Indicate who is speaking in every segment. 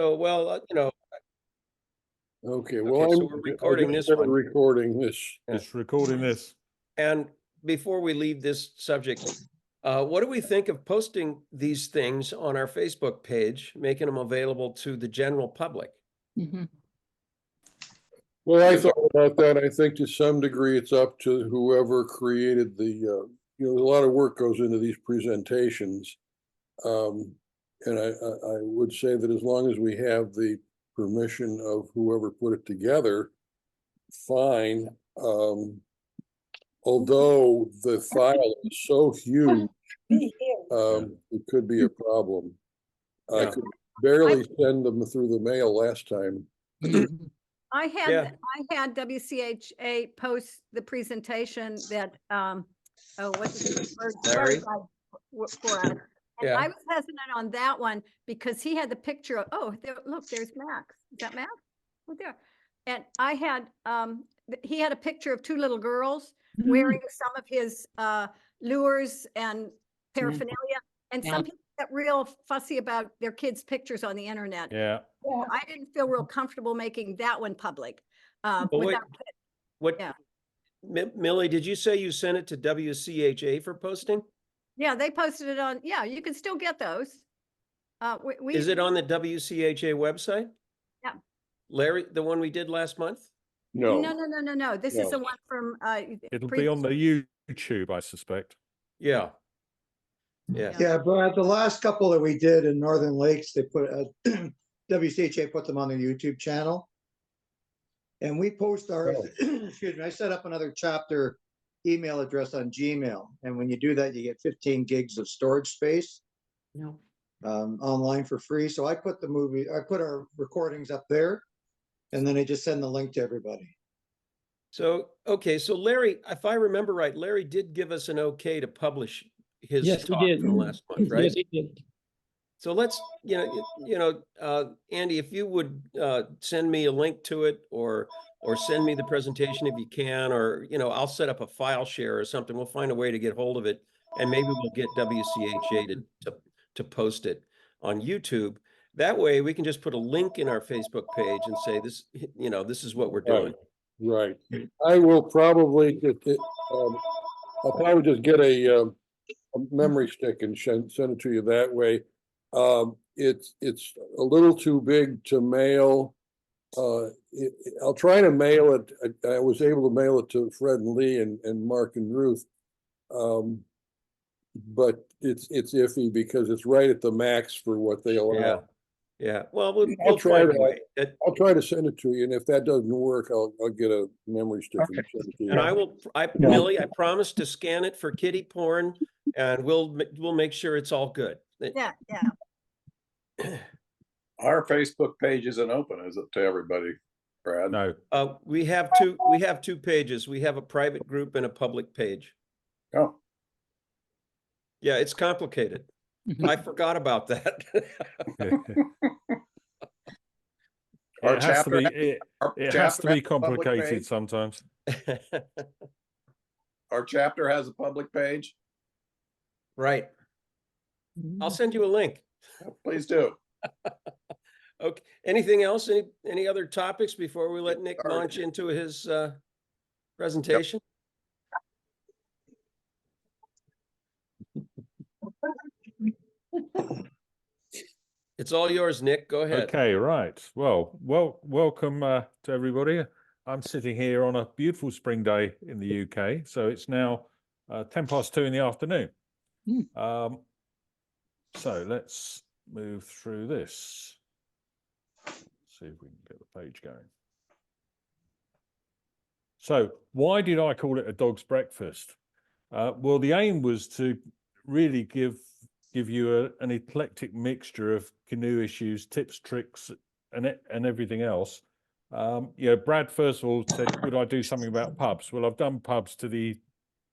Speaker 1: So, well,
Speaker 2: Okay,
Speaker 1: okay,
Speaker 2: well,
Speaker 1: so we're recording this one.
Speaker 2: recording this.
Speaker 3: It's recording this.
Speaker 1: And before we leave this subject, what do we think of posting these things on our Facebook page, making them available to the general public?
Speaker 4: Mhm.
Speaker 2: Well, I thought about that. I think to some degree it's up to whoever created a lot of work goes into these presentations. And I would say that as long as we have the permission of whoever put it together, fine. Although the file is so huge, it could be a problem. I
Speaker 1: Yeah.
Speaker 2: could barely send them through the mail last time.
Speaker 4: I
Speaker 1: Yeah.
Speaker 4: had WCHA post the presentation that, what's his name?
Speaker 1: Larry?
Speaker 4: For us. And
Speaker 1: Yeah.
Speaker 4: I was hesitant on that one because he had the picture of, look, there's Max. Is that Max? Oh, there. And I had, he had a picture of two little girls wearing some of his lures and paraphernalia. And some people get real fussy about their kids' pictures on the internet.
Speaker 3: Yeah.
Speaker 4: I didn't feel real comfortable making that one public.
Speaker 1: Well, wait,
Speaker 4: without,
Speaker 1: what,
Speaker 4: Yeah.
Speaker 1: Millie, did you say you sent it to WCHA for posting?
Speaker 4: yeah, they posted it on, you can still get those.
Speaker 1: Is it on the WCHA website?
Speaker 4: Yeah.
Speaker 1: Larry, the one we did last month?
Speaker 2: No.
Speaker 4: No. This is
Speaker 2: No.
Speaker 4: the one from.
Speaker 3: It'll be on the YouTube, I suspect.
Speaker 1: Yeah. Yeah.
Speaker 5: Yeah, but the last couple that we did in Northern Lakes, they put WCHA put them on their YouTube channel. And we post our, excuse me, I set up another chapter email address on Gmail. And when you do that, you get 15 gigs of storage space online for free. So I put our recordings up there, and then I just send the link to everybody.
Speaker 1: So, okay, so Larry, if I remember right, Larry did give us an okay to publish his talk from last month, right?
Speaker 6: Yes, he did.
Speaker 1: So let's, Andy, if you would send me a link to it or send me the presentation if you can, or, I'll set up a file share or something. We'll find a way to get hold of it, and maybe we'll get WCHA to post it on YouTube. That way we can just put a link in our Facebook page and say this, this is what we're doing.
Speaker 2: Right. I will probably I'll probably just get a memory stick and send it to you that way. It's a little too big to mail. I'll try to mail it. I was able to mail it to Fred and Lee and Mark and Ruth. But it's iffy because it's right at the max for what they allow.
Speaker 1: Yeah. Well, we'll try to.
Speaker 2: I'll try to send it to you, and if that doesn't work, I'll get a memory stick and send it to you.
Speaker 1: And Millie, I promise to scan it for kiddie porn, and we'll make sure it's all good.
Speaker 4: Yeah.
Speaker 7: Our Facebook page isn't open, is it, to everybody, Brad?
Speaker 3: No.
Speaker 1: We have two pages. We have a private group and a public page.
Speaker 7: Oh.
Speaker 1: Yeah, it's complicated. I forgot about that.
Speaker 3: It has to be complicated sometimes.
Speaker 7: Our chapter has a public page.
Speaker 1: Right. I'll send you a link.
Speaker 7: Please do.
Speaker 1: Okay. Anything else? Any other topics before we let Nick launch into his presentation? It's all yours, Nick. Go ahead.
Speaker 3: Okay, right. Well, welcome to everybody. I'm sitting here on a beautiful spring day in the UK. So it's now 2:10 in the afternoon. So let's move through this. Let's see if we can get the page going. So why did I call it a dog's breakfast? Well, the aim was to really give you an eclectic mixture of canoe issues, tips, tricks, and everything else. Brad first of all said, would I do something about pubs? Well, I've done pubs to the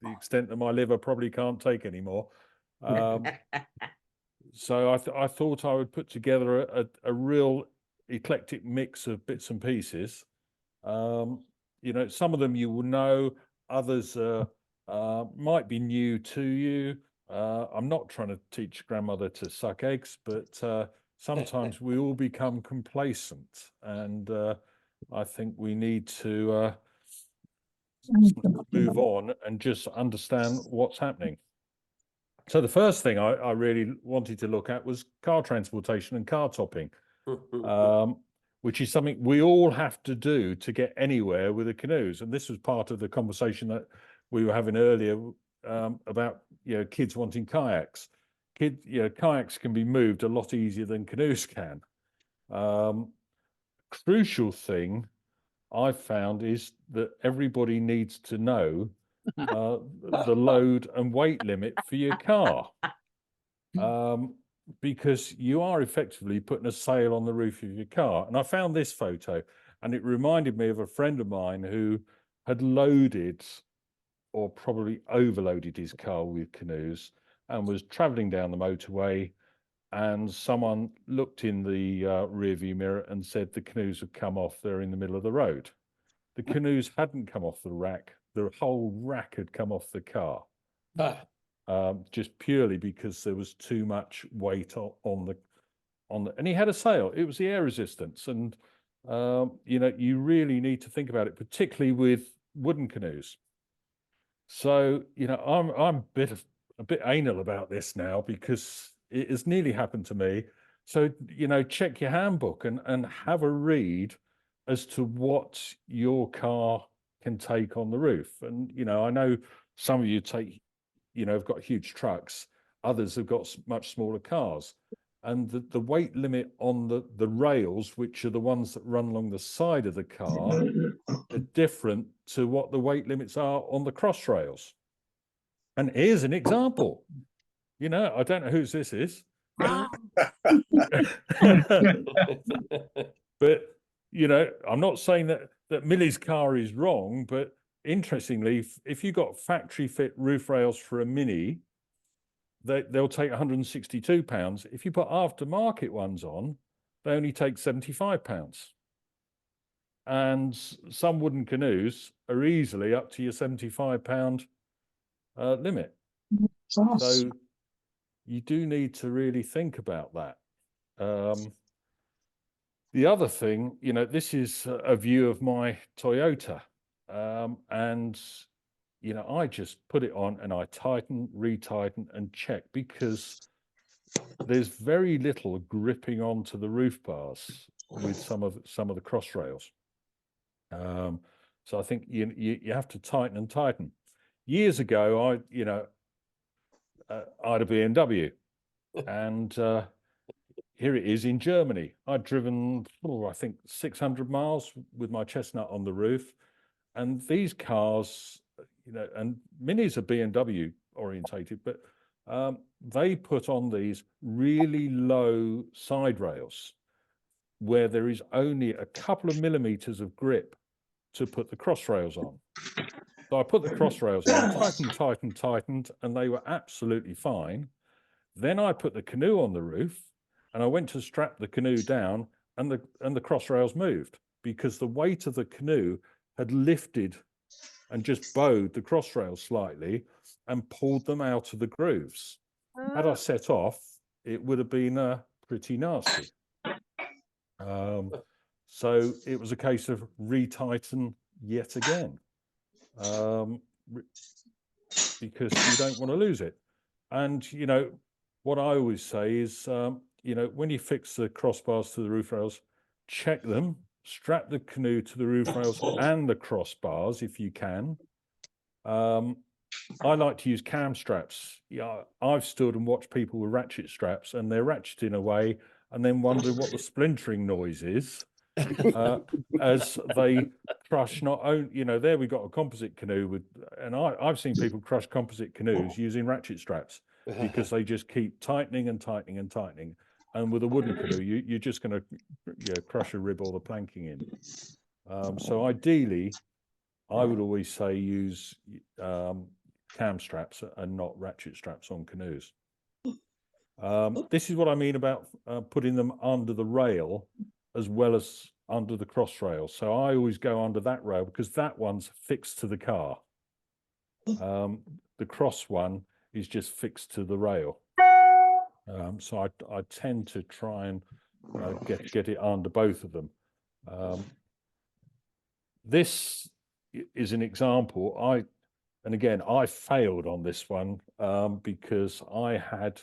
Speaker 3: extent that my liver probably can't take anymore. So I thought I would put together a real eclectic mix of bits and pieces. Some of them you will know, others might be new to you. I'm not trying to teach grandmother to suck eggs, but sometimes we all become complacent, and I think we need to move on and just understand what's happening. So the first thing I really wanted to look at was car transportation and car topping, which is something we all have to do to get anywhere with the canoes. And this was part of the conversation that we were having earlier about kids wanting kayaks. Kayaks can be moved a lot easier than canoes can. Crucial thing I've found is that everybody needs to know the load and weight limit for your car, because you are effectively putting a sail on the roof of your car. And I found this photo, and it reminded me of a friend of mine who had loaded or probably overloaded his car with canoes and was traveling down the motorway, and someone looked in the rearview mirror and said the canoes had come off, they're in the middle of the road. The canoes hadn't come off the rack. The whole rack had come off the car, just purely because there was too much weight on the, and he had a sail. It was the air resistance. And, you really need to think about it, particularly with wooden canoes. So, I'm a bit anal about this now because it has nearly happened to me. So, check your handbook and have a read as to what your car can take on the roof. And, I know some of you have got huge trucks, others have got much smaller cars. And the weight limit on the rails, which are the ones that run along the side of the car, are different to what the weight limits are on the cross rails. And here's an example. I don't know whose this is. But I'm not saying that Millie's car is wrong, but interestingly, if you got factory fit roof rails for a Mini, they'll take 162 pounds. If you put aftermarket ones on, they only take 75 pounds. And some wooden canoes are easily up to your 75 pound limit. So you do need to really think about that. The other thing, this is a view of my Toyota, and I just put it on and I tighten, retighten and check, because there's very little gripping onto the roof bars with some of the cross rails. So I think you have to tighten and tighten. Years ago, I had a BMW, and here it is in Germany. I'd driven, I think 600 miles with my Chestnut on the roof. And these cars, and Minis are BMW orientated, but they put on these really low side rails where there is only a couple of millimeters of grip to put the cross rails on. So I put the cross rails on, tightened, and they were absolutely fine. Then I put the canoe on the roof, and I went to strap the canoe down, and the cross rails moved because the weight of the canoe had lifted and just bowed the cross rails slightly and pulled them out of the grooves. Had I set off, it would have been pretty nasty. So it was a case of retighten yet again, because you don't want to lose it. And, what I always say is, when you fix the crossbars to the roof rails, check them, strap the canoe to the roof rails and the crossbars if you can. I like to use cam straps. I've stood and watched people with ratchet straps, and they're ratcheting away and then wonder what the splintering noise is as they crush not only, there we've got a composite canoe and I've seen people crush composite canoes using ratchet straps because they just keep tightening and tightening and tightening. And with a wooden canoe, you're just going to crush a rib or the planking in. So ideally, I would always say use cam straps and not ratchet straps on canoes. This is what I mean about putting them under the rail as well as under the cross rail. So I always go under that rail because that one's fixed to the car. The cross one is just fixed to the rail. So I tend to try and get it under both of them. This is an example. And again, I failed on this one because I had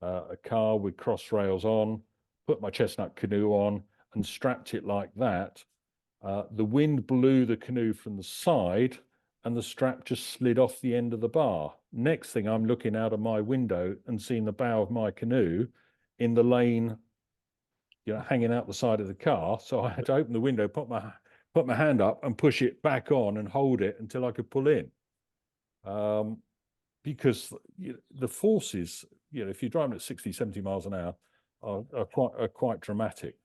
Speaker 3: a car with cross rails on, put my chestnut canoe on and strapped it like that. The wind blew the canoe from the side and the strap just slid off the end of the bar. Next thing, I'm looking out of my window and seeing the bow of my canoe in the lane, hanging out the side of the car. So I had to open the window, put my hand up and push it back on and hold it until I could pull in. Because the forces, if you're driving at 60, 70 miles an hour, are quite dramatic.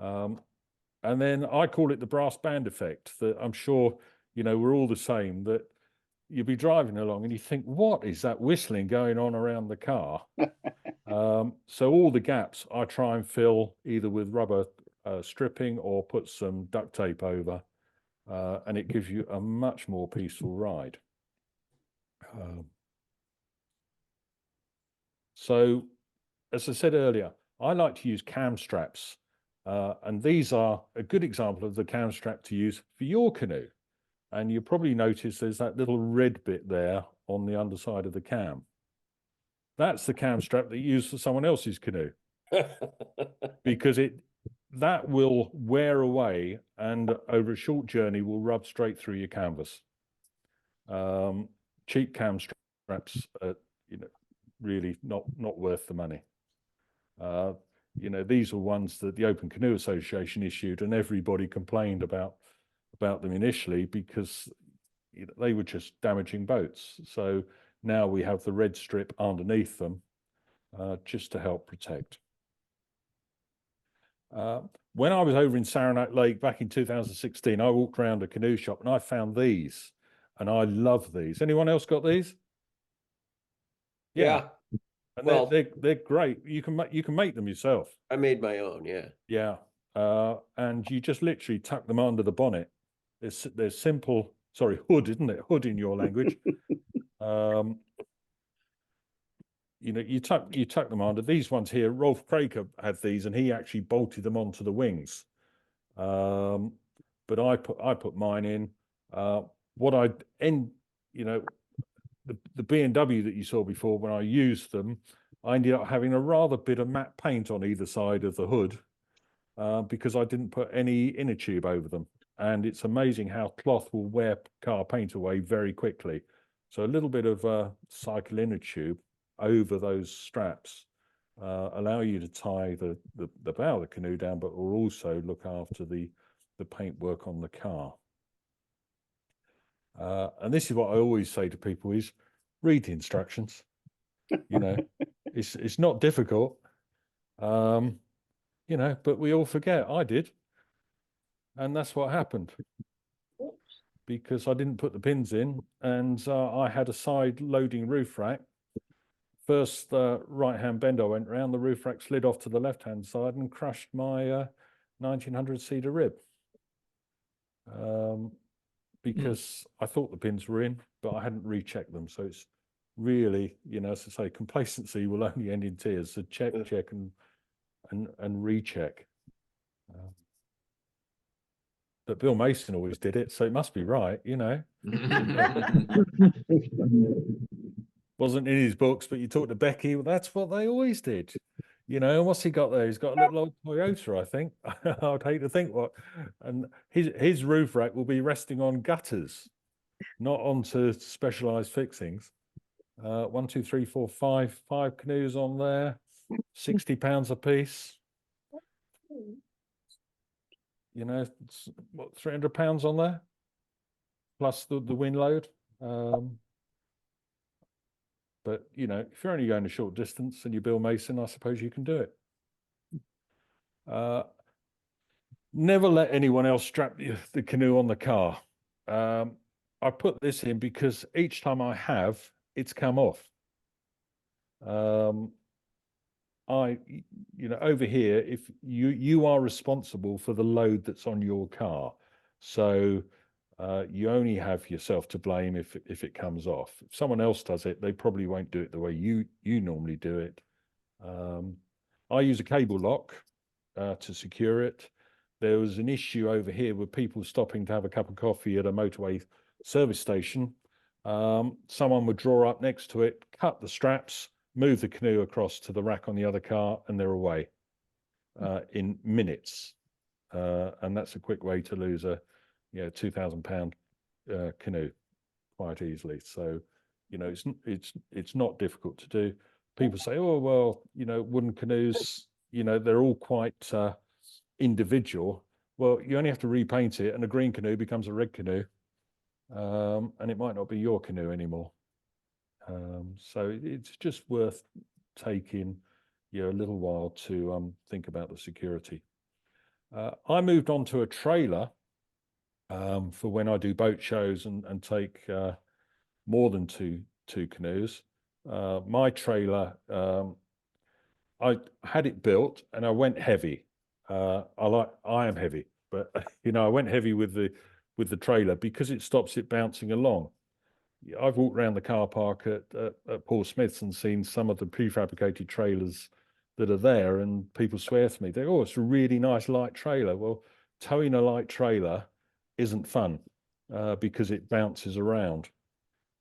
Speaker 3: And then I call it the brass band effect, that I'm sure, we're all the same, that you'll be driving along and you think, what is that whistling going on around the car? So all the gaps I try and fill either with rubber stripping or put some duct tape over, and it gives you a much more peaceful ride. So, as I said earlier, I like to use cam straps, and these are a good example of the cam strap to use for your canoe. And you probably notice there's that little red bit there on the underside of the cam. That's the cam strap that you use for someone else's canoe, because that will wear away and over a short journey will rub straight through your canvas. Cheap cam straps are, really not worth the money. These are ones that the Open Canoe Association issued, and everybody complained about them initially because they were just damaging boats. So now we have the red strip underneath them just to help protect. When I was over in Saranac Lake back in 2016, I walked around a canoe shop and I found these, and I love these. Anyone else got these?
Speaker 1: Yeah.
Speaker 3: And
Speaker 1: Well,
Speaker 3: they're great. You can make them yourself.
Speaker 1: I made my own. Yeah.
Speaker 3: Yeah. And you just literally tuck them under the bonnet. They're simple. Sorry, hood, isn't it? Hood in your language. You tuck them under. These ones here, Rolf Craker had these, and he actually bolted them onto the wings. But I put mine in. The B&W that you saw before, when I used them, I ended up having a rather bit of matte paint on either side of the hood because I didn't put any inner tube over them. And it's amazing how cloth will wear car paint away very quickly. So a little bit of cycle inner tube over those straps allow you to tie the bow of the canoe down, but will also look after the paint work on the car. And this is what I always say to people is read the instructions. It's not difficult, but we all forget. I did. And that's what happened, because I didn't put the pins in, and I had a side loading roof rack. First right-hand bend I went round, the roof rack slid off to the left-hand side and crushed my 1900 cedar rib. Because I thought the pins were in, but I hadn't rechecked them. So it's really, as I say, complacency will only end in tears. So check and recheck. But Bill Mason always did it, so it must be right, Wasn't in his books, but you talk to Becky, well, that's what they always did. What's he got there? He's got a little old Toyota, I think. I'd hate to think what. And his roof rack will be resting on gutters, not onto specialized fixings. 1, 2, 3, 4, 5 canoes on there, £60 a piece. It's, what, £300 on there, plus the wind load. But, if you're only going a short distance and you're Bill Mason, I suppose you can do it. Never let anyone else strap the canoe on the car. I put this in because each time I have, it's come off. Over here, if you are responsible for the load that's on your car. So You only have yourself to blame if it comes off. If someone else does it, they probably won't do it the way you normally do it. I use a cable lock to secure it. There was an issue over here with people stopping to have a cup of coffee at a motorway service station. Someone would draw up next to it, cut the straps, move the canoe across to the rack on the other car, and they're away in minutes. And that's a quick way to lose a £2,000 canoe quite easily. So, it's not difficult to do. People say, oh, well, wooden canoes, they're all quite individual. Well, you only have to repaint it and a green canoe becomes a red canoe. And it might not be your canoe anymore. So it's just worth taking a little while to think about the security. I moved on to a trailer for when I do boat shows and take more than two canoes. My trailer, I had it built and I went heavy. I am heavy, but I went heavy with the trailer because it stops it bouncing along. I've walked around the car park at Paul Smith's and seen some of the prefabricated trailers that are there, and people swear to me, oh, it's a really nice light trailer. Well, towing a light trailer isn't fun because it bounces around.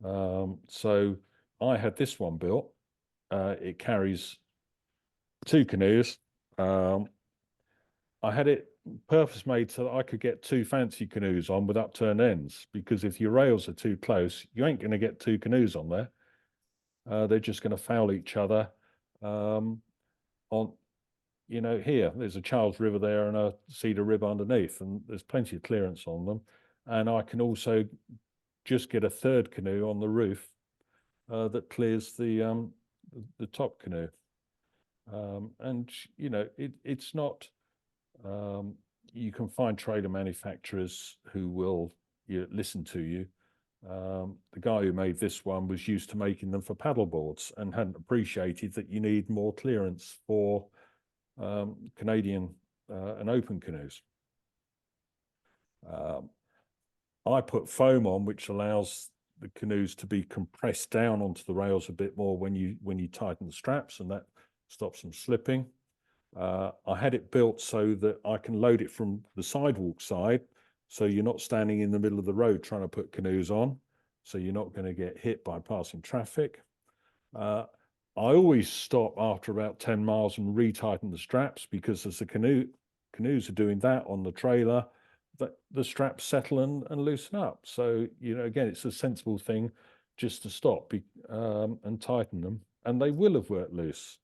Speaker 3: So I had this one built. It carries 2 canoes. I had it purpose made so that I could get 2 fancy canoes on with upturned ends, because if your rails are too close, you ain't going to get 2 canoes on there. They're just going to foul each other. Here, there's a Charles River there and a Cedar Rib underneath, and there's plenty of clearance on them. And I can also just get a 3rd canoe on the roof that clears the top canoe. It's not. You can find trailer manufacturers who will listen to you. The guy who made this one was used to making them for paddle boards and hadn't appreciated that you need more clearance for Canadian and open canoes. I put foam on, which allows the canoes to be compressed down onto the rails a bit more when you tighten the straps, and that stops them slipping. I had it built so that I can load it from the sidewalk side, so you're not standing in the middle of the road trying to put canoes on, so you're not going to get hit by passing traffic. I always stop after about 10 miles and retighten the straps, because as the canoes are doing that on the trailer, the straps settle and loosen up. So, again, it's a sensible thing just to stop and tighten them, and they will have worked loose.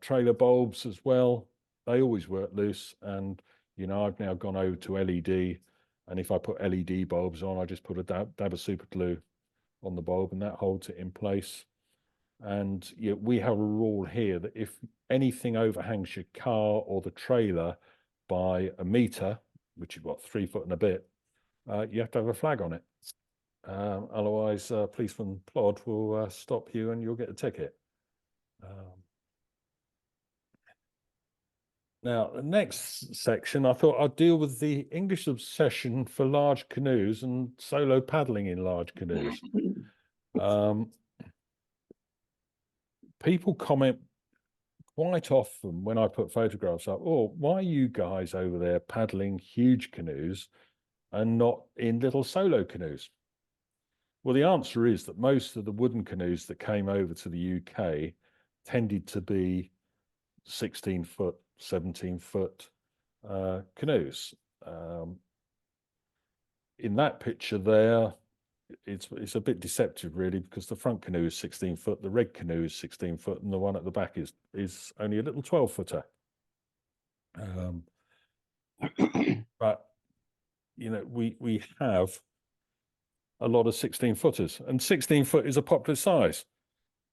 Speaker 3: Trailer bulbs as well, they always work loose, and I've now gone over to LED, and if I put LED bulbs on, I just put a dab of super glue on the bulb and that holds it in place. And we have a rule here that if anything overhangs your car or the trailer by a meter, which is what, 3 foot and a bit, you have to have a flag on it. Otherwise, policeman Plod will stop you and you'll get a ticket. Now, the next section, I thought I'd deal with the English obsession for large canoes and solo paddling in large canoes. People comment quite often when I put photographs up, oh, why are you guys over there paddling huge canoes and not in little solo canoes? Well, the answer is that most of the wooden canoes that came over to the UK tended to be 16-foot, 17-foot canoes. In that picture there, it's a bit deceptive really, because the front canoe is 16-foot, the red canoe is 16-foot, and the one at the back is only a little 12-footer. But we have a lot of 16-footers, and 16-foot is a popular size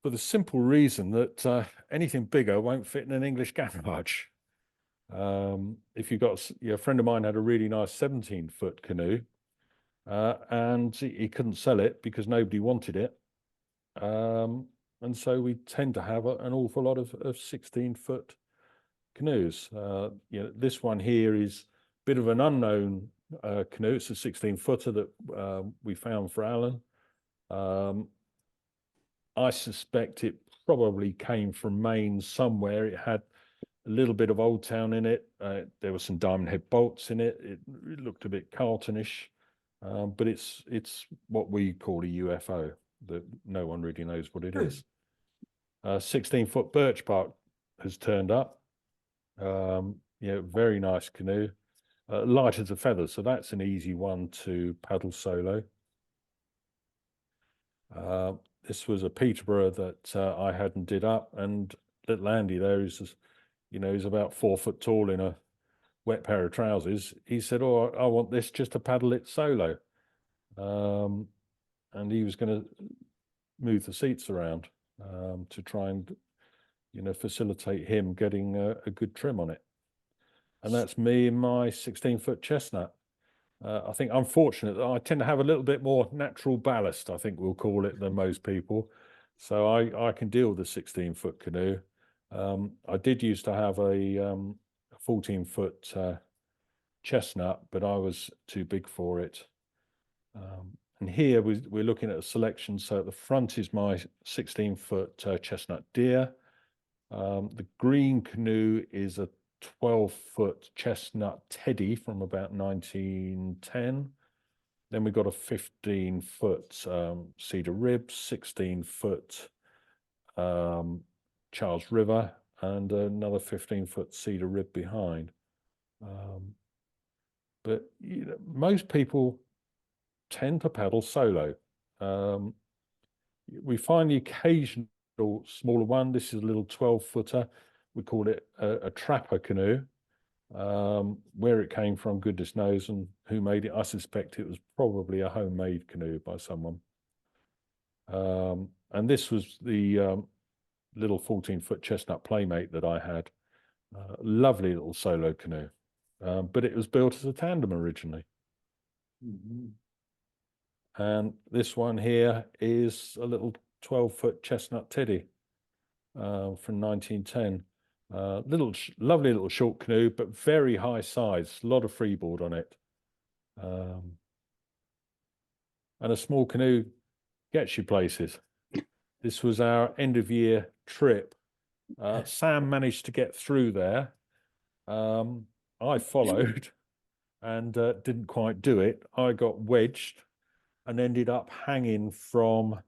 Speaker 3: for the simple reason that anything bigger won't fit in an English garage. If you've got, a friend of mine had a really nice 17-foot canoe, and he couldn't sell it because nobody wanted it. And so we tend to have an awful lot of 16-foot canoes. This one here is a bit of an unknown canoe. It's a 16-footer that we found for Alan. I suspect it probably came from Maine somewhere. It had a little bit of Old Town in it. There were some diamond head bolts in it. It looked a bit Carltonish, but it's what we call a UFO. That no one really knows what it is. 16-foot birch bark has turned up. Very nice canoe. Light as a feather, so that's an easy one to paddle solo. This was a Peterborough that I hadn't did up, and little Andy there is, he's about 4 foot tall in a wet pair of trousers. He said, "Oh, I want this just to paddle it solo," and he was going to move the seats around to try and, facilitate him getting a good trim on it. And that's me in my 16-foot chestnut. I think I'm fortunate that I tend to have a little bit more natural ballast, I think we'll call it, than most people. So I can deal with a 16-foot canoe. I did used to have a 14-foot chestnut, but I was too big for it. And here we're looking at a selection. So at the front is my 16-foot chestnut deer. The green canoe is a 12-foot chestnut teddy from about 1910. Then we've got a 15-foot cedar rib, 16-foot Charles River, and another 15-foot cedar rib behind. But most people tend to paddle solo. We find the occasional smaller one. This is a little 12-footer. We call it a trapper canoe. Where it came from, goodness knows, and who made it. I suspect it was probably a homemade canoe by someone. And this was the little 14-foot chestnut Playmate that I had. Lovely little solo canoe, but it was built as a tandem originally. And this one here is a little 12-foot chestnut teddy from 1910. Lovely little short canoe, but very high size, a lot of freeboard on it. And a small canoe gets you places. This was our end of year trip. Sam managed to get through there. I followed and didn't quite do it. I got wedged and ended up hanging from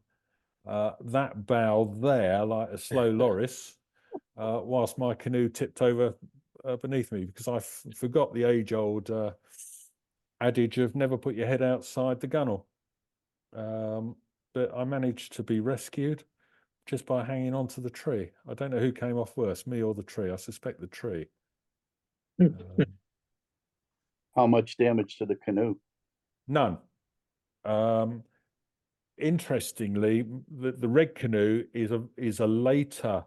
Speaker 3: that bow there like a slow loris. Whilst my canoe tipped over beneath me, because I forgot the age-old adage of never put your head outside the gunwale. But I managed to be rescued just by hanging onto the tree. I don't know who came off worse, me or the tree. I suspect the tree.
Speaker 6: How much damage to the canoe?
Speaker 3: None. Interestingly, the red canoe is a later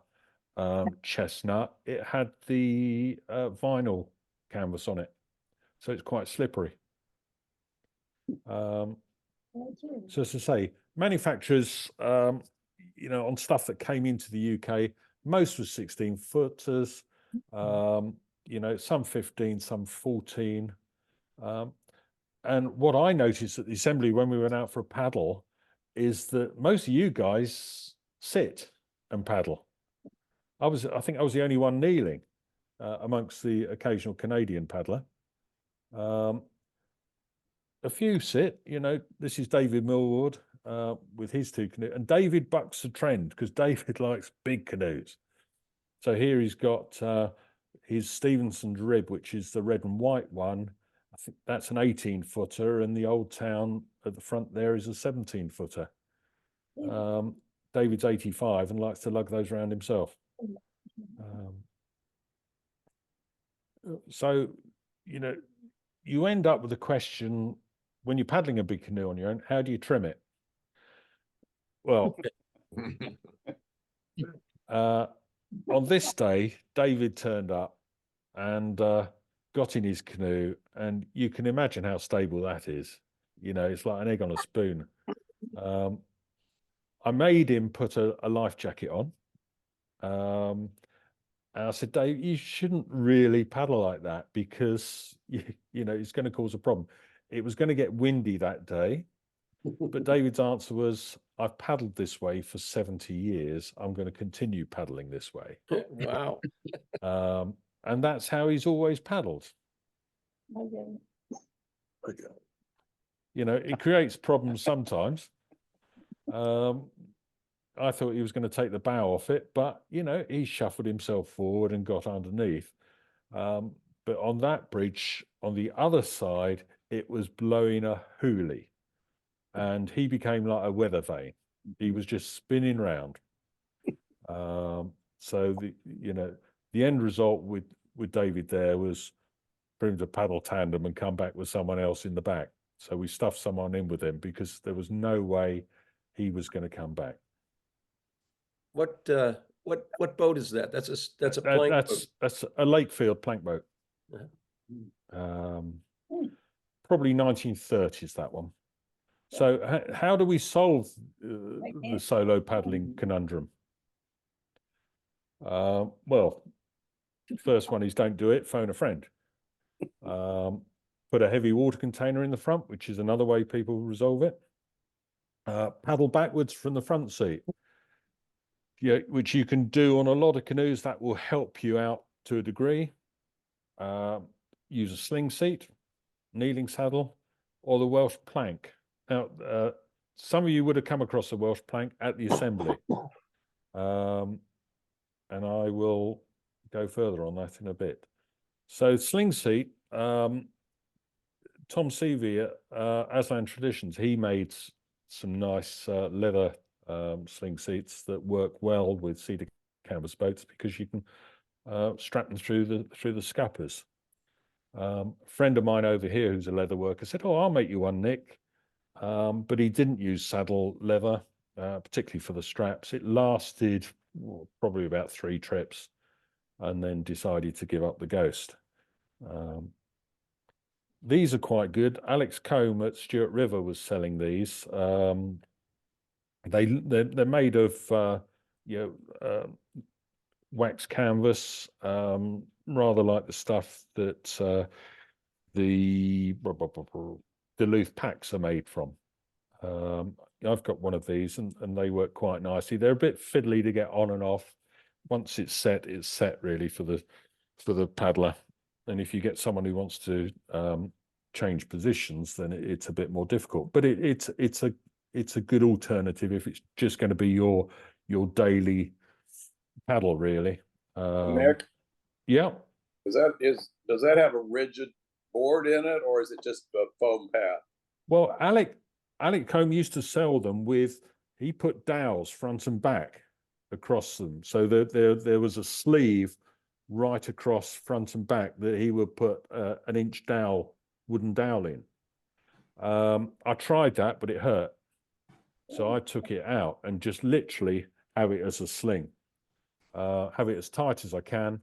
Speaker 3: chestnut. It had the vinyl canvas on it, so it's quite slippery. So as I say, manufacturers, on stuff that came into the UK, most was 16-footers, some 15, some 14. And what I noticed at the assembly when we went out for a paddle is that most of you guys sit and paddle. I think I was the only one kneeling amongst the occasional Canadian paddler. A few sit, this is David Millward with his two canoes, and David bucks the trend because David likes big canoes. So here he's got his Stevenson's rib, which is the red and white one. I think that's an 18-footer, and the Old Town at the front there is a 17-footer. David's 85 and likes to lug those around himself. So, you end up with a question when you're paddling a big canoe on your own, how do you trim it? Well, on this day, David turned up and got in his canoe, and you can imagine how stable that is. It's like an egg on a spoon. I made him put a life jacket on. And I said, Dave, you shouldn't really paddle like that because you know it's going to cause a problem. It was going to get windy that day, but David's answer was, I've paddled this way for 70 years. I'm going to continue paddling this way.
Speaker 1: Wow.
Speaker 3: And that's how he's always paddled.
Speaker 2: Okay.
Speaker 3: You know, it creates problems sometimes. I thought he was going to take the bow off it, but, you know, he shuffled himself forward and got underneath. But on that bridge, on the other side, it was blowing a hoolie. And he became like a weather vane. He was just spinning round. So, the end result with David there was for him to paddle tandem and come back with someone else in the back. So we stuffed someone in with him because there was no way he was going to come back.
Speaker 1: What boat is that? That's a plank boat.
Speaker 3: That's a Lakefield plank boat.
Speaker 1: Yeah.
Speaker 3: Probably 1930s, that one. So how do we solve the solo paddling conundrum? Well, first one is don't do it, phone a friend. Put a heavy water container in the front, which is another way people resolve it. Paddle backwards from the front seat. Yeah, which you can do on a lot of canoes. That will help you out to a degree. Use a sling seat, kneeling saddle, or the Welsh plank. Now, some of you would have come across the Welsh plank at the assembly. And I will go further on that in a bit. So sling seat, Tom Seavey at Aslan Traditions, he made some nice leather sling seats that work well with cedar canvas boats because you can strap them through the scuppers. A friend of mine over here who's a leather worker said, "Oh, I'll make you one, Nick." But he didn't use saddle leather, particularly for the straps. It lasted probably about 3 trips and then decided to give up the ghost. These are quite good. Alex Combe at Stewart River was selling these. They're made of wax canvas, rather like the stuff that the Duluth packs are made from. I've got one of these and they work quite nicely. They're a bit fiddly to get on and off. Once it's set really for the paddler. And if you get someone who wants to change positions, then it's a bit more difficult. But it's a good alternative if it's just going to be your daily paddle, really.
Speaker 7: Nick,
Speaker 3: Yeah.
Speaker 7: does that have a rigid board in it, or is it just a foam pad?
Speaker 3: Well, Alec Combe used to sell them with, he put dowels front and back across them. So there was a sleeve right across front and back that he would put an inch wooden dowel in. I tried that, but it hurt. So I took it out and just literally have it as a sling. Have it as tight as I can.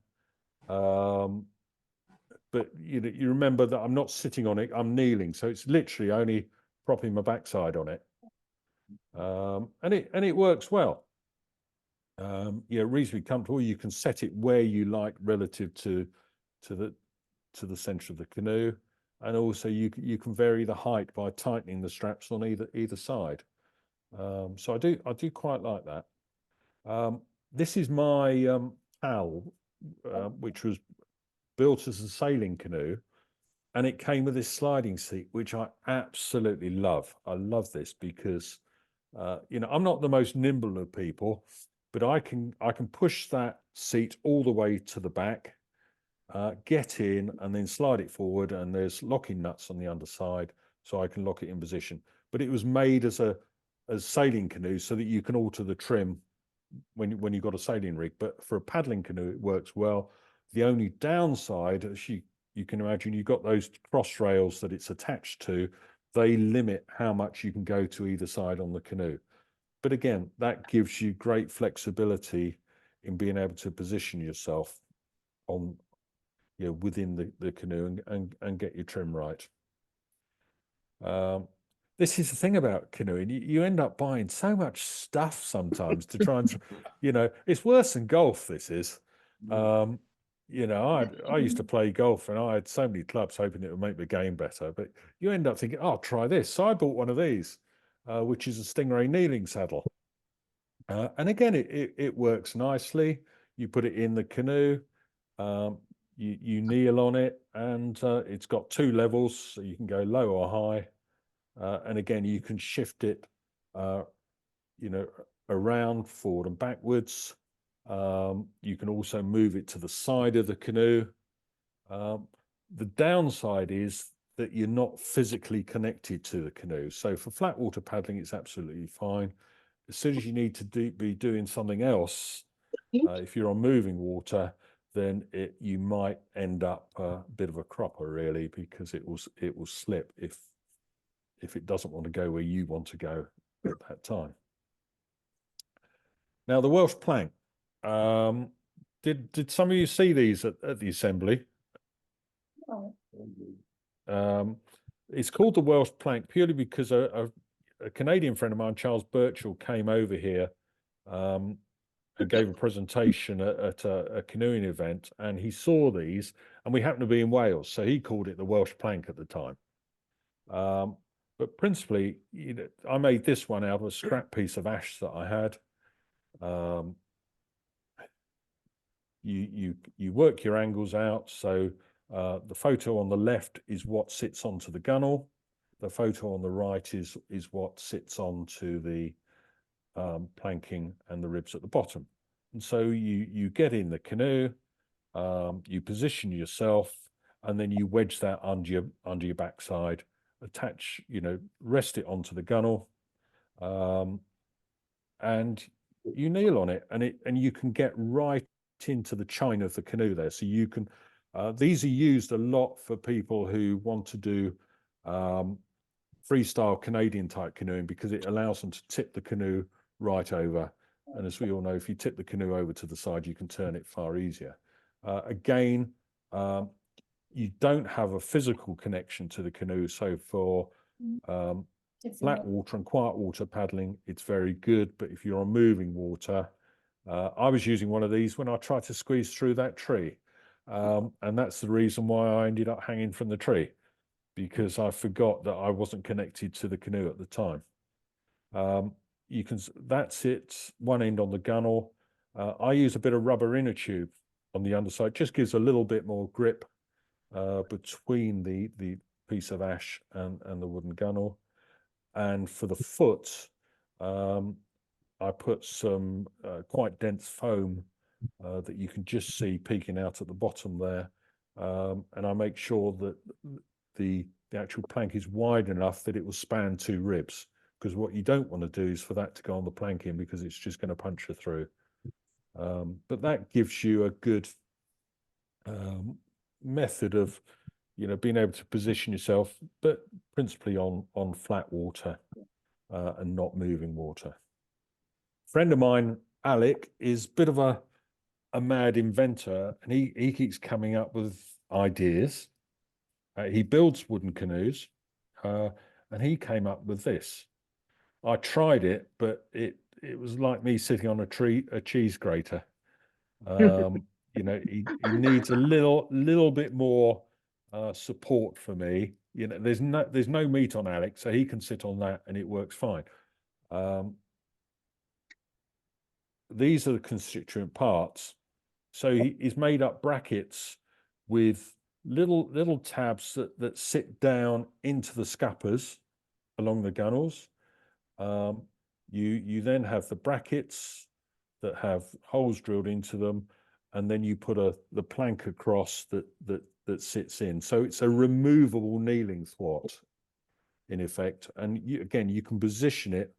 Speaker 3: But you remember that I'm not sitting on it, I'm kneeling. So it's literally only propping my backside on it. And it works well. Reasonably comfortable. You can set it where you like relative to the center of the canoe, and also you can vary the height by tightening the straps on either side. So I do quite like that. This is my PAL, which was built as a sailing canoe, and it came with this sliding seat, which I absolutely love. I love this because I'm not the most nimble of people, but I can push that seat all the way to the back, get in, and then slide it forward. And there's locking nuts on the underside, so I can lock it in position. But it was made as a sailing canoe so that you can alter the trim when you've got a sailing rig. But for a paddling canoe, it works well. The only downside, as you can imagine, you've got those cross rails that it's attached to. They limit how much you can go to either side on the canoe. But again, that gives you great flexibility in being able to position yourself on, within the canoe and get your trim right. This is the thing about canoeing. You end up buying so much stuff sometimes to try and, it's worse than golf, this is. You know, I used to play golf and I had so many clubs hoping it would make the game better, but you end up thinking, oh, I'll try this. So I bought one of these, which is a Stingray kneeling saddle. And again, it works nicely. You put it in the canoe, you kneel on it, and it's got 2 levels, so you can go low or high. And again, you can shift it, you know, around, forward and backwards. You can also move it to the side of the canoe. The downside is that you're not physically connected to the canoe. So for flat water paddling, it's absolutely fine. As soon as you need to be doing something else, if you're on moving water, then you might end up a bit of a cropper, really, because it will slip if it doesn't want to go where you want to go at that time. Now, the Welsh Plank. Did some of you see these at the assembly? It's called the Welsh Plank purely because a Canadian friend of mine, Charles Birchall, came over here and gave a presentation at a canoeing event, and he saw these, and we happened to be in Wales, so he called it the Welsh Plank at the time. But principally, you know, I made this one out of a scrap piece of ash that I had. You work your angles out. So the photo on the left is what sits onto the gunnel. The photo on the right is what sits onto the planking and the ribs at the bottom. And so you get in the canoe, you position yourself, and then you wedge that under your backside, attach, you know, rest it onto the gunnel, and you kneel on it, and you can get right into the chine of the canoe there. So you can, these are used a lot for people who want to do freestyle Canadian type canoeing, because it allows them to tip the canoe right over. And as we all know, if you tip the canoe over to the side, you can turn it far easier. Again, you don't have a physical connection to the canoe. So for flat water and quiet water paddling, it's very good. But if you're on moving water, I was using one of these when I tried to squeeze through that tree. And that's the reason why I ended up hanging from the tree, because I forgot that I wasn't connected to the canoe at the time. That's it, one end on the gunnel. I use a bit of rubber inner tube on the underside, just gives a little bit more grip between the piece of ash and the wooden gunnel. And for the foot, I put some quite dense foam that you can just see peeking out at the bottom there. And I make sure that the actual plank is wide enough that it will span 2 ribs, because what you don't want to do is for that to go on the planking, because it's just going to puncture through. But that gives you a good method of, you know, being able to position yourself, but principally on flat water and not moving water. Friend of mine, Alec, is a bit of a mad inventor, and he keeps coming up with ideas. He builds wooden canoes, and he came up with this. I tried it, but it was like me sitting on a cheese grater. You know, he needs a little bit more support for me. You know, there's no meat on Alex, so he can sit on that and it works fine. These are the constituent parts. So he's made up brackets with little tabs that sit down into the scuppers along the gunnels. You then have the brackets that have holes drilled into them, and then you put the plank across that sits in. So it's a removable kneeling thwart in effect. And again, you can position it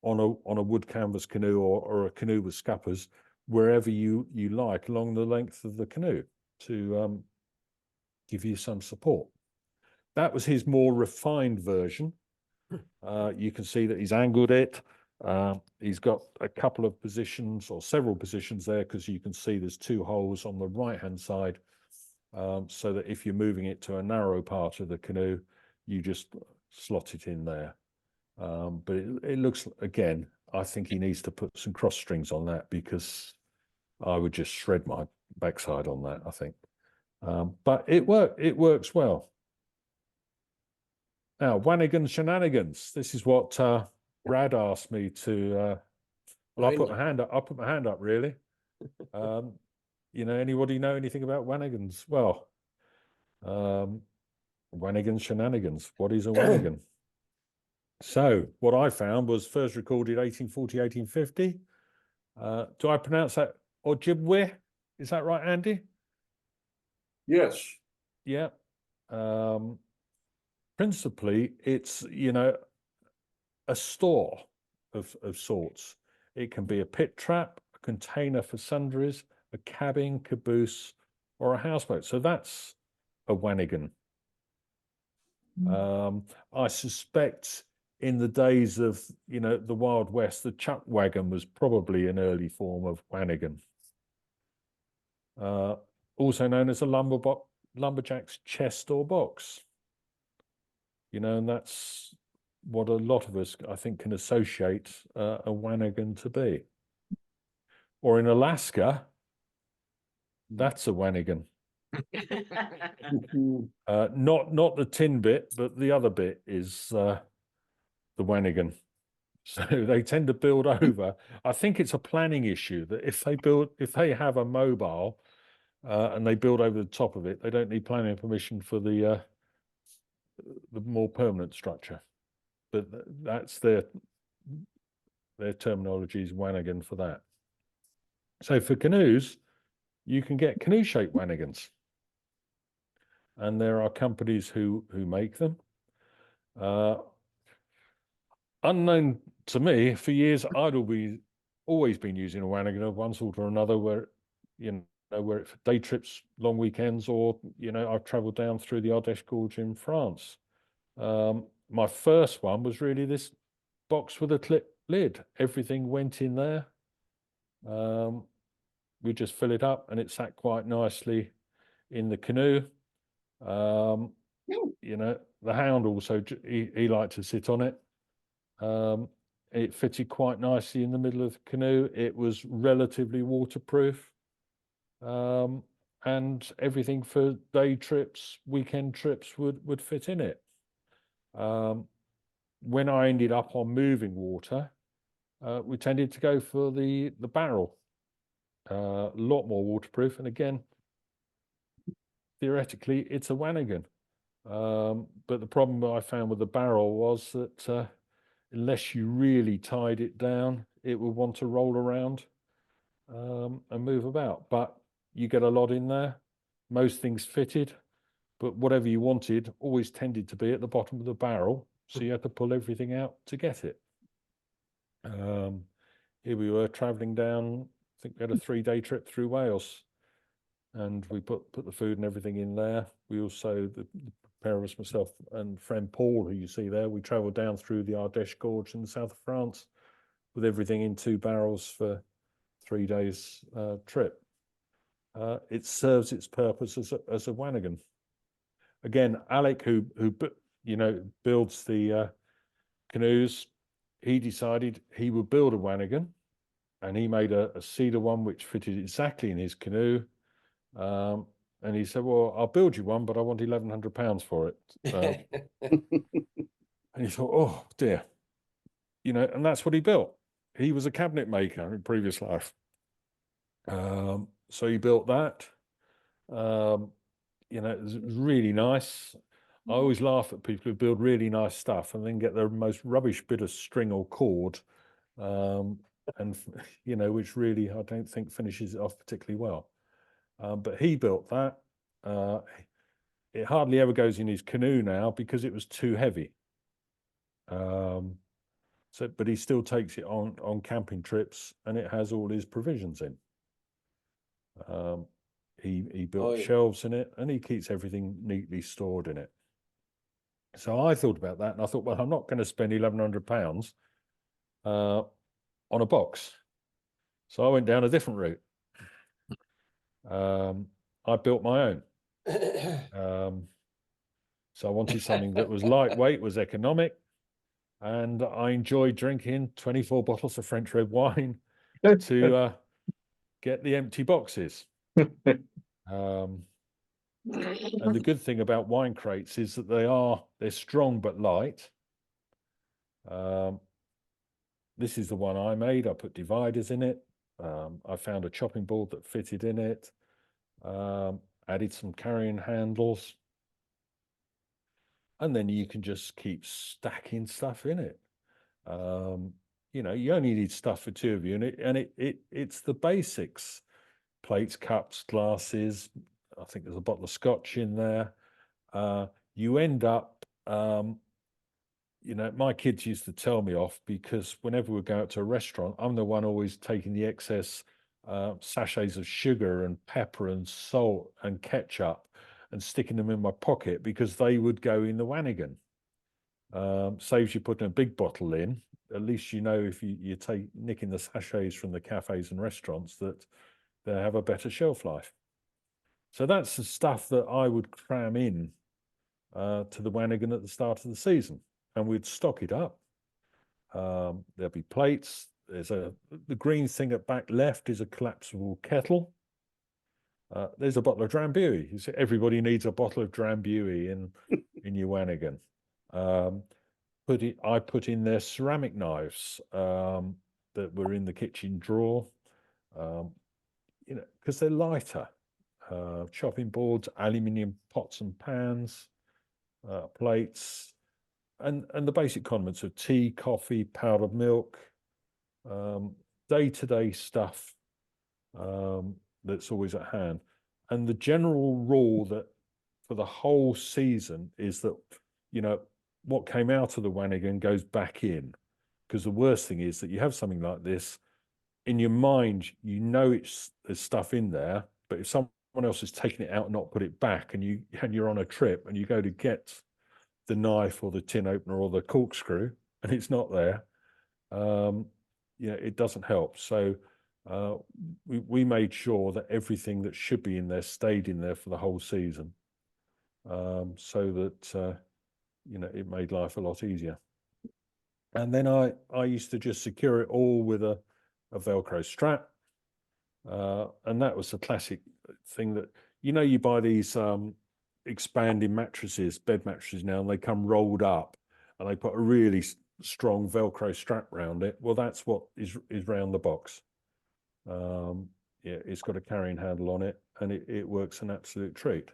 Speaker 3: on a wood canvas canoe or a canoe with scuppers wherever you like along the length of the canoe to give you some support. That was his more refined version. You can see that he's angled it. He's got a couple of positions or several positions there, because you can see there's 2 holes on the right hand side, so that if you're moving it to a narrow part of the canoe, you just slot it in there. But it looks, again, I think he needs to put some cross strings on that, because I would just shred backside on that, I think. But it works well. Now, Wannigan shenanigans. This is what Brad asked me to. Well, I put my hand up. I put my hand up. Really. Anybody know anything about Wannigans? Well, Wannigan shenanigans. What is a Wannigan? So what I found was first recorded 1840, 1850. Do I pronounce that Ojibwe? Is that right, Andy?
Speaker 2: Yes.
Speaker 3: Yeah. Principally, it's, a store of sorts. It can be a pit trap, a container for sundries, a cabin, caboose, or a houseboat. So that's a Wannigan. I suspect in the days of, the Wild West, the chuck wagon was probably an early form of Wannigan. Also known as a lumberjack's chest or box. And that's what a lot of us, I think, can associate a Wannigan to be. Or in Alaska, that's a Wannigan. Not the tin bit, but the other bit is the Wannigan. So they tend to build over. I think it's a planning issue that if they have a mobile and they build over the top of it, they don't need planning permission for the more permanent structure. But that's their terminology is Wannigan for that. So for canoes, you can get canoe-shaped Wannigans. And there are companies who make them. Unknown to me, for years, I'd always been using a Wannigan of one sort or another, where where it's day trips, long weekends, or I've travelled down through the Ardèche Gorge in France. My first one was really this box with a clip lid. Everything went in there. We just fill it up, and it sat quite nicely in the canoe. The hound also, he liked to sit on it. It fitted quite nicely in the middle of the canoe. It was relatively waterproof, and everything for day trips, weekend trips would fit in it. When I ended up on moving water, we tended to go for the barrel. A lot more waterproof, and again, theoretically, it's a Wannigan. But the problem I found with the barrel was that unless you really tied it down, it would want to roll around and move about. But you get a lot in there. Most things fitted, but whatever you wanted always tended to be at the bottom of the barrel. So you had to pull everything out to get it. Here we were traveling down, I think we had a 3-day trip through Wales, and we put the food and everything in there. We also, the pair of us, myself and friend Paul, who you see there, we travelled down through the Ardèche Gorge in the south of France with everything in 2 barrels for 3 days trip. It serves its purpose as a Wannigan. Again, Alec, who builds the canoes, he decided he would build a Wannigan, and he made a cedar one which fitted exactly in his canoe. And he said, "Well, I'll build you one, but I want £1,100 for it." And he thought, "Oh dear," and that's what he built. He was a cabinet maker in previous life, so he built that. It was really nice. I always laugh at people who build really nice stuff and then get the most rubbish bit of string or cord, and which really I don't think finishes it off particularly well. But he built that. It hardly ever goes in his canoe now because it was too heavy. But he still takes it on camping trips, and it has all his provisions in. He built shelves in it, and he keeps everything neatly stored in it. So I thought about that, and I thought, well, I'm not going to spend £1,100 on a box. So I went down a different route. I built my own. So I wanted something that was lightweight, was economic, and I enjoyed drinking 24 bottles of French red wine to get the empty boxes. And the good thing about wine crates is that they're strong but light. This is the one I made. I put dividers in it. I found a chopping board that fitted in it. Added some carrying handles. And then you can just keep stacking stuff in it. You know, you only need stuff for two of you, and it's the basics: plates, cups, glasses. I think there's a bottle of scotch in there. You end up, you know, my kids used to tell me off because whenever we go out to a restaurant, I'm the one always taking the excess sachets of sugar and pepper and salt and ketchup and sticking them in my pocket because they would go in the Wannigan. Saves you putting a big bottle in. At least you know if you take nicking the sachets from the cafes and restaurants that they have a better shelf life. So that's the stuff that I would cram in to the Wannigan at the start of the season, and we'd stock it up. There'll be plates. The green thing at back left is a collapsible kettle. There's a bottle of Drambuie. You see, everybody needs a bottle of Drambuie in your Wannigan. I put in there ceramic knives that were in the kitchen drawer, you know, because they're lighter. Chopping boards, aluminium pots and pans, plates, and the basic condiments of tea, coffee, powdered milk, day-to-day stuff that's always at hand. And the general rule that for the whole season is that, you know, what came out of the Wannigan goes back in, because the worst thing is that you have something like this in your mind, you know there's stuff in there, but if someone else has taken it out and not put it back, and you're on a trip and you go to get the knife or the tin opener or the corkscrew and it's not there, you know, it doesn't help. So we made sure that everything that should be in there stayed in there for the whole season, so that you know, it made life a lot easier. And then I used to just secure it all with a Velcro strap, and that was the classic thing that, you know, you buy these expanding mattresses, bed mattresses now, and they come rolled up, and they put a really strong Velcro strap around it. Well, that's what is round the box. Yeah, it's got a carrying handle on it, and it works an absolute treat.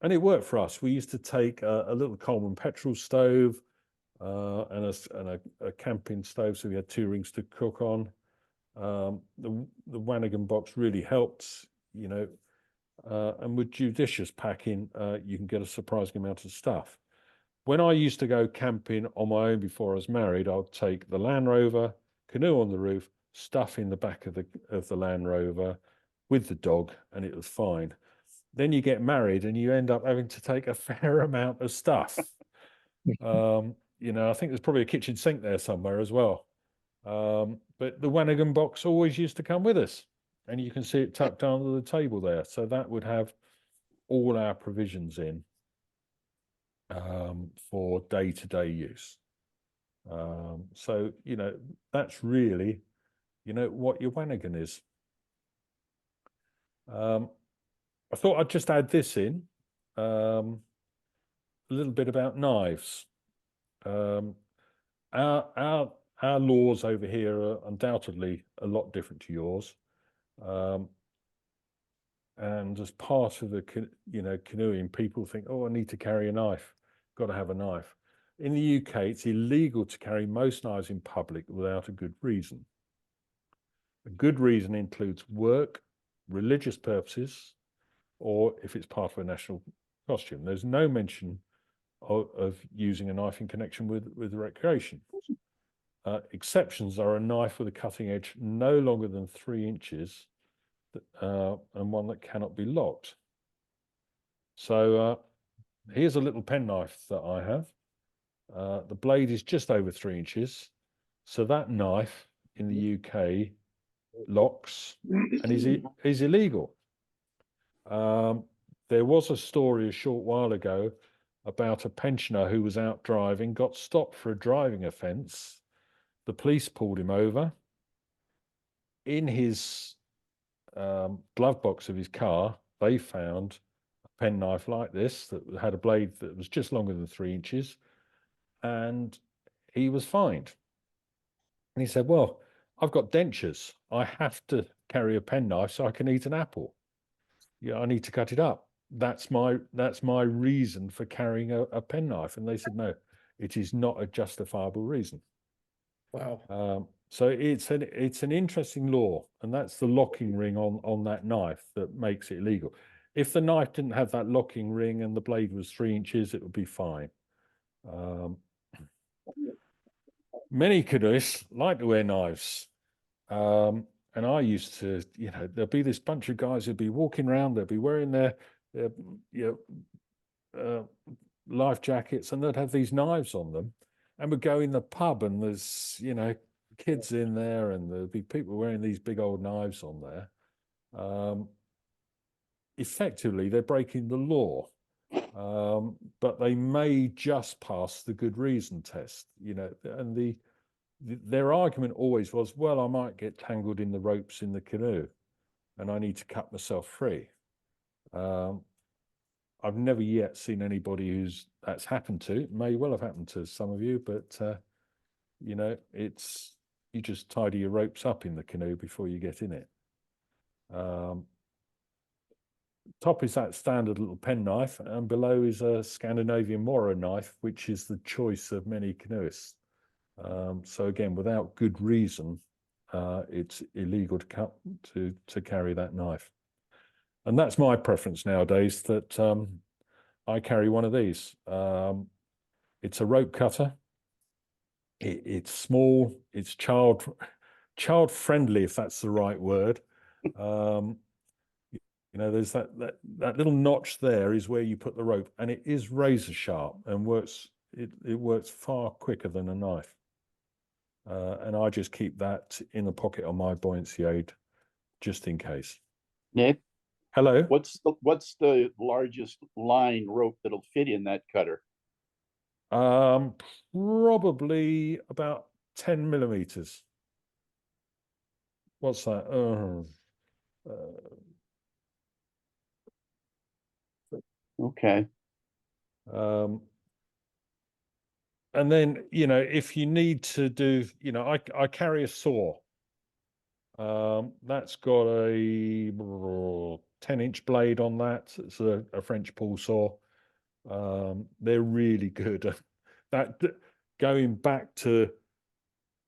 Speaker 3: And it worked for us. We used to take a little Coleman petrol stove and a camping stove, so we had 2 rings to cook on. The Wannigan box really helped, you know, and with judicious packing, you can get a surprising amount of stuff. When I used to go camping on my own before I was married, I'd take the Land Rover, canoe on the roof, stuff in the back of the Land Rover with the dog, and it was fine. Then you get married and you end up having to take a fair amount of stuff. You know, I think there's probably a kitchen sink there somewhere as well. But the Wannigan box always used to come with us, and you can see it tucked under the table there. So that would have all our provisions in for day-to-day use. So, you know, that's really, you know, what your Wannigan is. I thought I'd just add this in, a little bit about knives. Our laws over here are undoubtedly a lot different to yours. And as part of the, you know, canoeing, people think, oh, I need to carry a knife, got to have a knife. In the UK, it's illegal to carry most knives in public without a good reason. A good reason includes work, religious purposes, or if it's part of a national costume. There's no mention of using a knife in connection with recreation. Exceptions are a knife with a cutting edge no longer than 3 inches, and one that cannot be locked. So here's a little penknife that I have. The blade is just over 3 inches. So that knife in the UK locks and is illegal. There was a story a short while ago about a pensioner who was out driving, got stopped for a driving offence. The police pulled him over. In his glove box of his car, they found a penknife like this that had a blade that was just longer than 3 inches, and he was fined. And he said, well, I've got dentures. I have to carry a penknife so I can eat an apple. Yeah, I need to cut it up. That's my reason for carrying a penknife. And they said, no, it is not a justifiable reason.
Speaker 1: Wow.
Speaker 3: So it's an interesting law, and that's the locking ring on that knife that makes it illegal. If the knife didn't have that locking ring and the blade was 3 inches, it would be fine. Many canoeists like to wear knives. And I used to, there'll be this bunch of guys who'd be walking around, they'd be wearing their life jackets, and they'd have these knives on them, and would go in the pub, and there's, kids in there, and there'd be people wearing these big old knives on there. Effectively, they're breaking the law, but they may just pass the good reason test, and their argument always was, well, I might get tangled in the ropes in the canoe and I need to cut myself free. I've never yet seen anybody that's happened to. It may well have happened to some of you, but you just tidy your ropes up in the canoe before you get in it. Top is that standard little penknife, and below is a Scandinavian Moro knife, which is the choice of many canoeists. So again, without good reason, it's illegal to carry that knife. And that's my preference nowadays, that I carry one of these. It's a rope cutter. It's small, it's child friendly, if that's the right word. There's that little notch there is where you put the rope, and it is razor sharp and it works far quicker than a knife. And I just keep that in the pocket on my buoyancy aid, just in case.
Speaker 6: Nick,
Speaker 3: Hello.
Speaker 6: what's the largest line rope that'll fit in that cutter?
Speaker 3: Probably about 10 millimeters. What's that?
Speaker 6: Okay.
Speaker 3: And then, if you need to do, I carry a saw. That's got a 10-inch blade on that. It's a French pull saw. They're really good. That going back to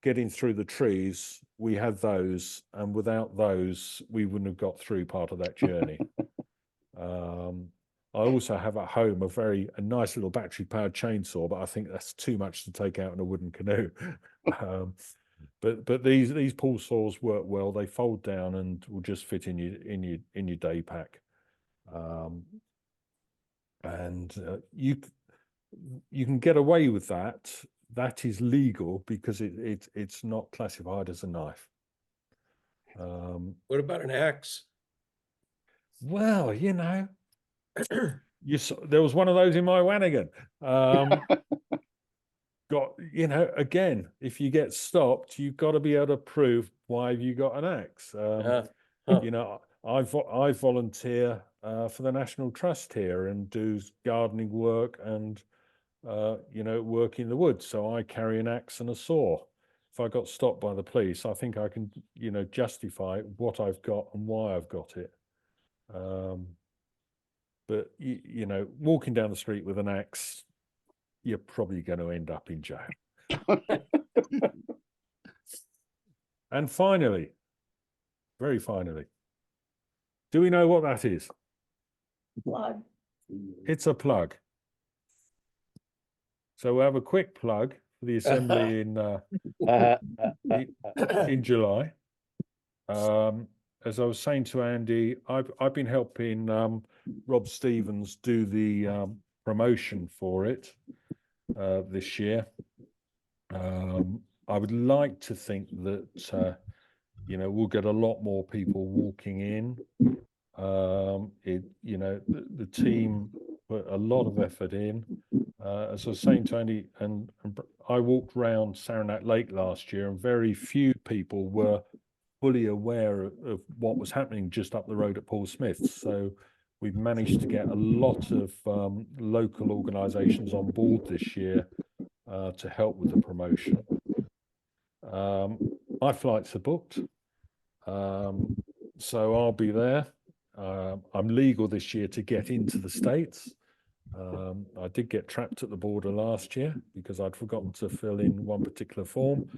Speaker 3: getting through the trees, we had those, and without those, we wouldn't have got through part of that journey. I also have at home a nice little battery-powered chainsaw, but I think that's too much to take out in a wooden canoe. But these pull saws work well. They fold down and will just fit in your day pack. And you can get away with that. That is legal because it's not classified as a knife.
Speaker 1: What about an axe?
Speaker 3: Well, there was one of those in my Wannigan. Again, if you get stopped, you've got to be able to prove why you got an axe. I volunteer for the National Trust here and do gardening work and work in the woods. So I carry an axe and a saw. If I got stopped by the police, I think I can justify what I've got and why I've got it. But walking down the street with an axe, you're probably going to end up in jail. And finally, very finally, do we know what that is?
Speaker 4: Plug.
Speaker 3: It's a plug. So we'll have a quick plug for the assembly in July. As I was saying to Andy, I've been helping Rob Stevens do the promotion for it this year. I would like to think that we'll get a lot more people walking in. The team put a lot of effort in. As I was saying to Andy, and I walked around Saranac Lake last year, and very few people were fully aware of what was happening just up the road at Paul Smith's. So we've managed to get a lot of local organisations on board this year to help with the promotion. My flights are booked, so I'll be there. I'm legal this year to get into the States. I did get trapped at the border last year because I'd forgotten to fill in one particular form,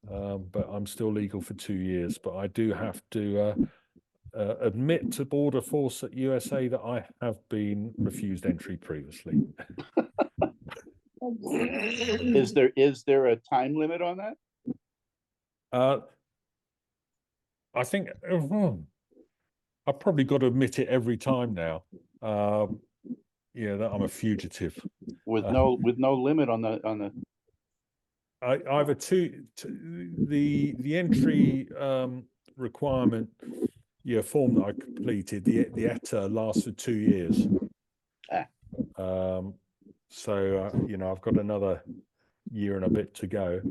Speaker 3: but I'm still legal for 2 years. But I do have to admit to Border Force at USA that I have been refused entry previously.
Speaker 6: Is there a time limit on that?
Speaker 3: I think I've probably got to admit it every time now. Yeah, that I'm a fugitive.
Speaker 6: With no limit on the
Speaker 3: Either the entry requirement, yeah, form that I completed, the ETA lasts for 2 years. So you know, I've got another year and a bit to go.